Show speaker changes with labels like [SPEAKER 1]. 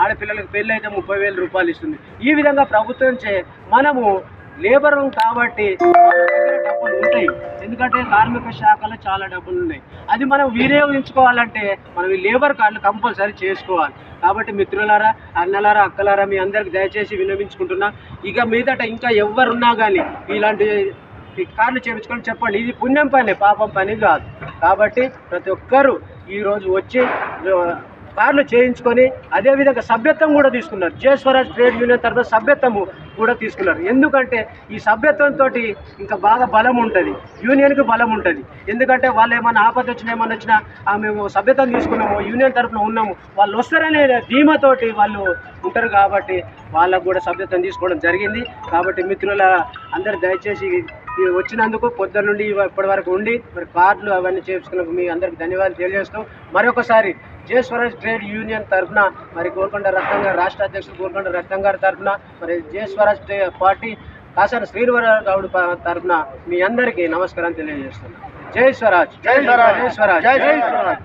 [SPEAKER 1] ఆడపిల్లలకు పెళ్ళి అయితే 30,000 రూపాయలు ఇస్తుంది. ఈ విధంగా ప్రభుత్వం మనము లేబర్ కాబట్టి డబ్బులు ఉంటాయి. ఎందుకంటే కార్మిక శాఖలో చాలా డబ్బులు ఉన్నాయి. అది మనం వినియోగించుకోవాలంటే మనం ఈ లేబర్ కార్డులు కంపల్సరీ చేసుకోవాలి. కాబట్టి మిత్రులారా, అన్నలారా, అక్కలారా, మీ అందరికి దయచేసి విన్నవించుకుంటున్నా, ఇక మీదట ఇంకా ఎవరున్నా కానీ ఇలాంటి కార్డులు చేయించుకొని చెప్పండి. ఇది పుణ్యం పని, పాపం పని కాదు. కాబట్టి ప్రతి ఒక్కరూ ఈరోజు వచ్చి కార్డులు చేయించుకొని అదేవిధంగా సభ్యత్వం కూడా తీసుకున్నారు. జై స్వరాజ్ ట్రేడ్ యూనియన్ తరఫున సభ్యత్వము కూడా తీసుకున్నారు. ఎందుకంటే ఈ సభ్యత్వంతో ఇంకా బాగా బలం ఉంటుంది, యూనియన్కి బలం ఉంటుంది. ఎందుకంటే వాళ్ళు ఏమన్నా ఆపద వచ్చినా ఏమన్నా వచ్చినా మేము సభ్యత్వం తీసుకున్నాము, యూనియన్ తరఫున ఉన్నాము, వాళ్ళు వస్తారనే ధీమాతోటి వాళ్ళు ఉంటారు. కాబట్టి వాళ్ళకు కూడా సభ్యత్వం తీసుకోవడం జరిగింది. కాబట్టి మిత్రుల అందరు దయచేసి వచ్చినందుకు పొద్దున్న నుండి ఇప్పటి వరకు ఉండి మరి కార్డులు అవన్నీ చేయించుకున్నందుకు మీ అందరికి ధన్యవాదాలు తెలియజేస్తాం. మరొకసారి జై స్వరాజ్ ట్రేడ్ యూనియన్ తరఫున మరి గోల్కొండ రత్నం గారు, రాష్ట్ర అధ్యక్షుడు గోల్కొండ రత్నం గారి తరఫున, మరి జై స్వరాజ్ పార్టీ కాసాని శ్రీనివార గౌడ్ తరఫున మీ అందరికీ నమస్కారం తెలియజేస్తున్నాను. జై స్వరాజ్, జై స్వరాజ్, జై స్వరాజ్, జై స్వరాజ్.